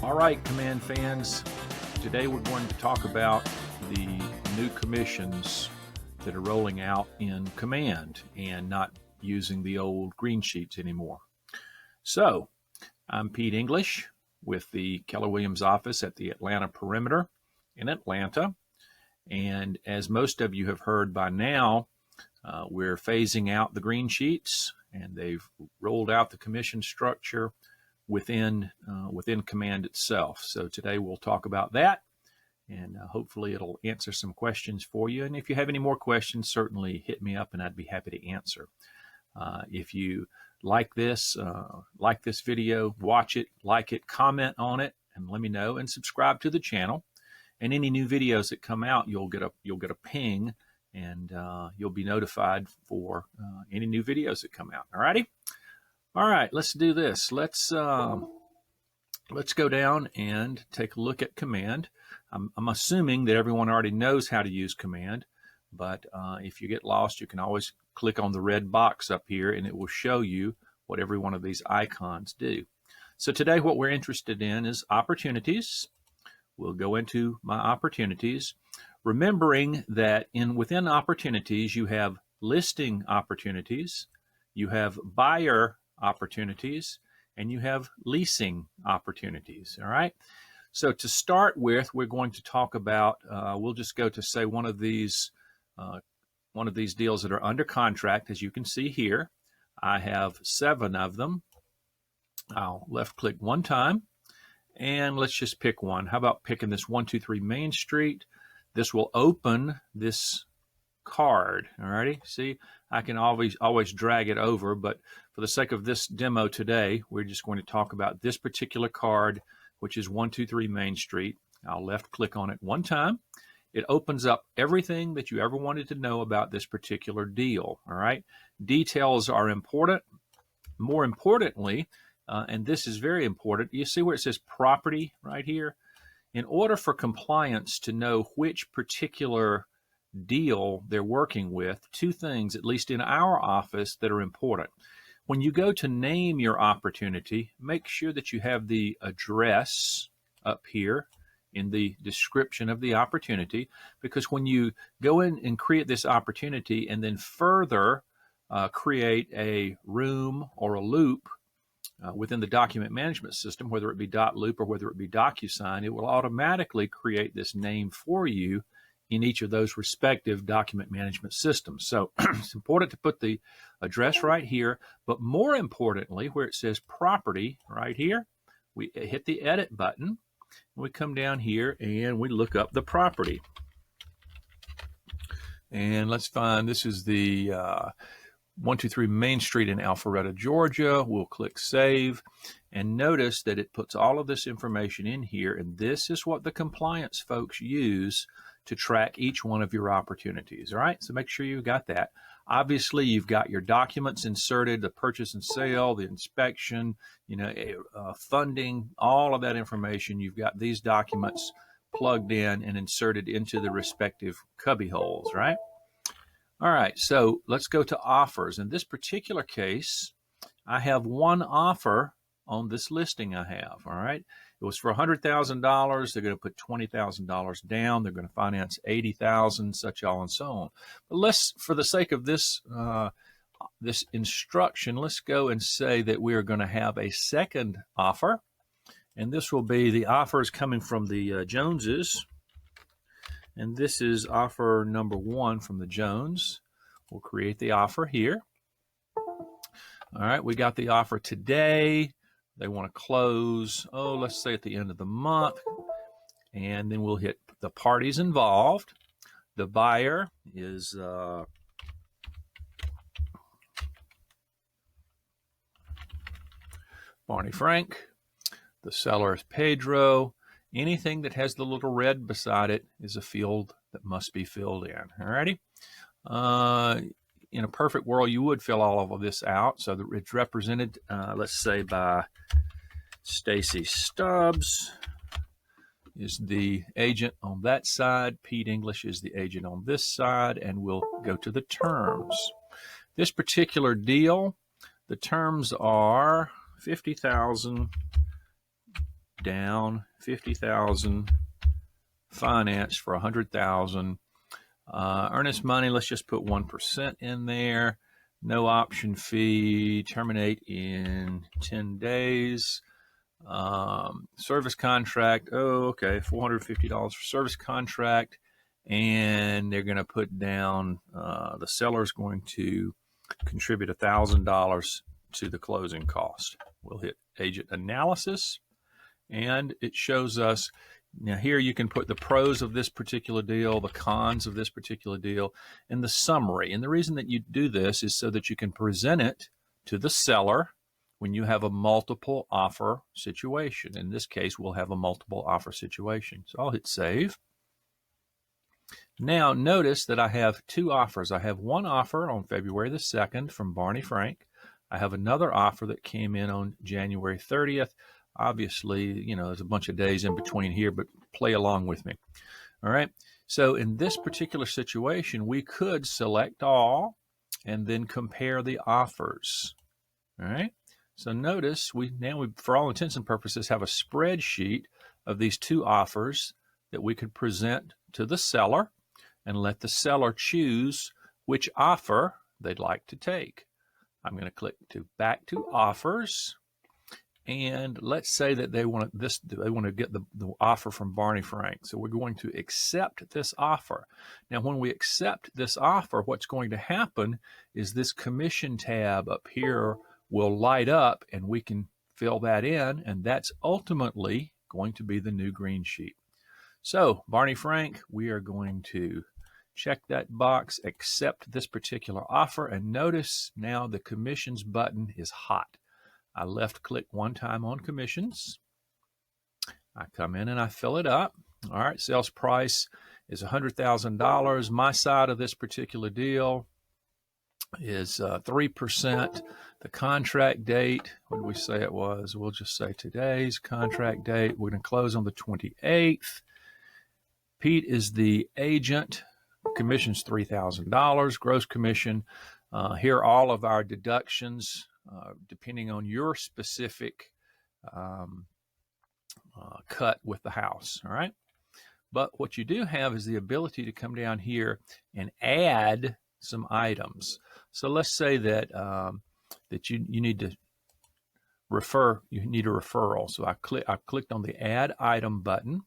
All right, Command fans, today we're going to talk about the new commissions that are rolling out in Command and not using the old green sheets anymore. So, I'm Pete English with the Keller Williams office at the Atlanta Perimeter in Atlanta. And as most of you have heard by now, we're phasing out the green sheets, and they've rolled out the commission structure within Command itself. So today we'll talk about that, and hopefully it'll answer some questions for you. And if you have any more questions, certainly hit me up and I'd be happy to answer. If you like this video, watch it, like it, comment on it, and let me know, and subscribe to the channel. And any new videos that come out, you'll get a ping, and you'll be notified for any new videos that come out. Alrighty? All right, let's do this. Let's go down and take a look at Command. I'm assuming that everyone already knows how to use Command, but if you get lost, you can always click on the red box up here, and it will show you what every one of these icons do. So today what we're interested in is opportunities. We'll go into my opportunities, remembering that within opportunities you have listing opportunities, you have buyer opportunities, and you have leasing opportunities. All right. So to start with, we're going to talk about. We'll just go to say one of these deals that are under contract. As you can see here, I have 7 of them. I'll left click one time, and let's just pick one. How about picking this 123 Main Street? This will open this card. All righty. See, I can always drag it over, but for the sake of this demo today, we're just going to talk about this particular card, which is 123 Main Street. I'll left click on it one time. It opens up everything that you ever wanted to know about this particular deal. All right. Details are important. More importantly, and this is very important, you see where it says property right here? In order for compliance to know which particular deal they're working with, 2 things, at least in our office, that are important. When you go to name your opportunity, make sure that you have the address up here in the description of the opportunity, because when you go in and create this opportunity and then further create a room or a loop within the document management system, whether it be .loop or whether it be DocuSign, it will automatically create this name for you in each of those respective document management systems. So it's important to put the address right here, but more importantly, where it says property right here, we hit the edit button, and we come down here and we look up the property. And let's find, this is the 123 Main Street in Alpharetta, Georgia. We'll click Save, and notice that it puts all of this information in here, and this is what the compliance folks use to track each one of your opportunities. All right, so make sure you've got that. Obviously, you've got your documents inserted, the purchase and sale, the inspection, funding, all of that information. You've got these documents plugged in and inserted into the respective cubby holes, right? All right, so let's go to offers. In this particular case, I have one offer on this listing I have, all right? It was for $100,000. They're going to put $20,000 down. They're going to finance $80,000, such all and so on. But let's, for the sake of this this instruction, let's go and say that we are going to have a second offer, and this will be the offers coming from the Joneses. And this is offer number 1 from the Jones. We'll create the offer here. All right, we got the offer today. They want to close, let's say at the end of the month. And then we'll hit the parties involved. The buyer is Barney Frank. The seller is Pedro. Anything that has the little red beside it is a field that must be filled in. All righty. In a perfect world, you would fill all of this out. So that it's represented, let's say, by Stacy Stubbs is the agent on that side. Pete English is the agent on this side, and we'll go to the terms. This particular deal, the terms are $50,000 down, 50,000 financed for 100,000. Earnest money, let's just put 1% in there. No option fee, terminate in 10 days. Service contract, $450 for service contract. And they're going to put down, the seller's going to contribute $1,000 to the closing cost. We'll hit agent analysis, and it shows us. Now here you can put the pros of this particular deal, the cons of this particular deal, and the summary. And the reason that you do this is so that you can present it to the seller when you have a multiple offer situation. In this case, we'll have a multiple offer situation. So I'll hit save. Now notice that I have two offers. I have one offer on February the 2nd from Barney Frank. I have another offer that came in on January 30th. Obviously, there's a bunch of days in between here, but play along with me. All right. So in this particular situation, we could select all and then compare the offers. All right. So notice we, for all intents and purposes, have a spreadsheet of these two offers that we could present to the seller and let the seller choose which offer they'd like to take. I'm going to click back to offers. And let's say that they want to get the offer from Barney Frank. So we're going to accept this offer. Now, when we accept this offer, what's going to happen is this commission tab up here will light up, and we can fill that in, and that's ultimately going to be the new green sheet. So Barney Frank, we are going to check that box, accept this particular offer, and notice now the commissions button is hot. I left click one time on commissions. I come in and I fill it up. All right, sales price is $100,000. My side of this particular deal is 3%. The contract date, what did we say it was? We'll just say today's contract date. We're going to close on the 28th. Pete is the agent. Commission's $3,000. Gross commission. Here are all of our deductions. Depending on your specific cut with the house, all right? But what you do have is the ability to come down here and add some items. So let's say that that you need to refer. You need a referral. So I clicked on the Add Item button.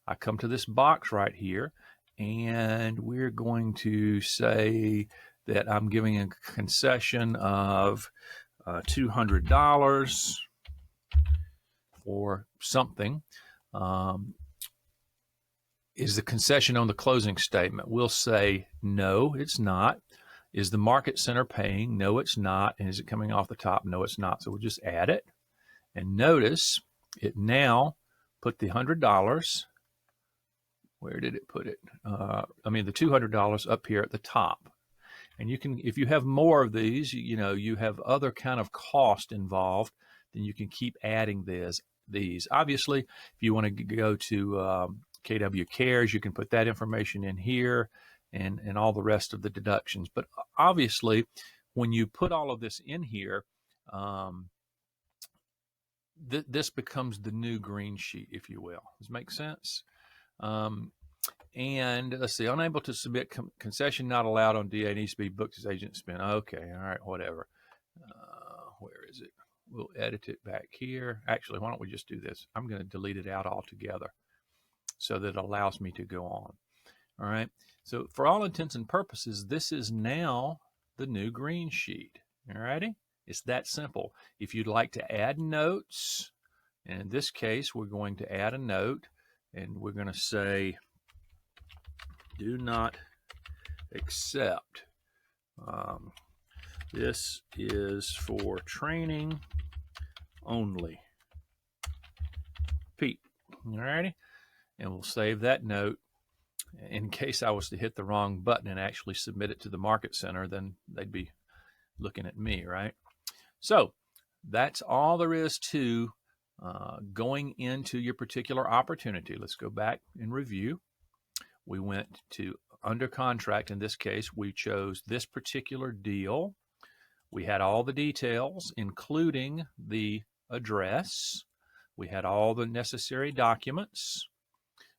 I come to this box right here, and we're going to say that I'm giving a concession of $200 for something. Is the concession on the closing statement? We'll say, no, it's not. Is the market center paying? No, it's not. And is it coming off the top? No, it's not. So we'll just add it. And notice it now put the $100. Where did it put it? The $200 up here at the top. And you can, if you have more of these, you have other kind of cost involved, then you can keep adding these. Obviously, if you want to go to KW Cares, you can put that information in here and all the rest of the deductions. But obviously, when you put all of this in here, this becomes the new green sheet, if you will. Does it make sense? And let's see, unable to submit concession not allowed on DA needs to be booked as agent spend. Okay, all right, whatever. Where is it? We'll edit it back here. Actually, why don't we just do this? I'm going to delete it out altogether so that it allows me to go on. All right, so for all intents and purposes, this is now the new green sheet. All righty, it's that simple. If you'd like to add notes, and in this case, we're going to add a note, and we're going to say, do not accept. This is for training only. Pete. All righty. And we'll save that note. In case I was to hit the wrong button and actually submit it to the market center, then they'd be looking at me, right? So that's all there is to going into your particular opportunity. Let's go back and review. We went to under contract. In this case, we chose this particular deal. We had all the details, including the address. We had all the necessary documents.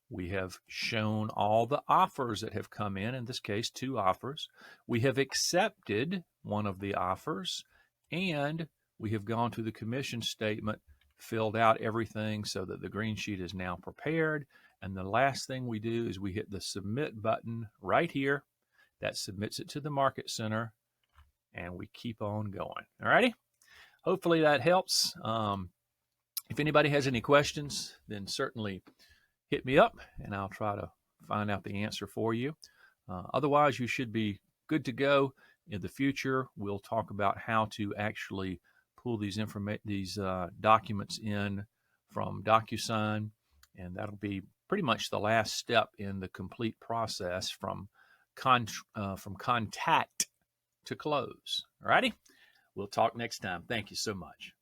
We have shown all the offers that have come in this case, 2 offers. We have accepted one of the offers, and we have gone to the commission statement, filled out everything so that the green sheet is now prepared. And the last thing we do is we hit the submit button right here. That submits it to the market center, and we keep on going. All righty. Hopefully that helps. If anybody has any questions, then certainly hit me up and I'll try to find out the answer for you. Otherwise, you should be good to go. In the future, we'll talk about how to actually pull these documents in from DocuSign, and that'll be pretty much the last step in the complete process from contact to close. All righty? We'll talk next time. Thank you so much.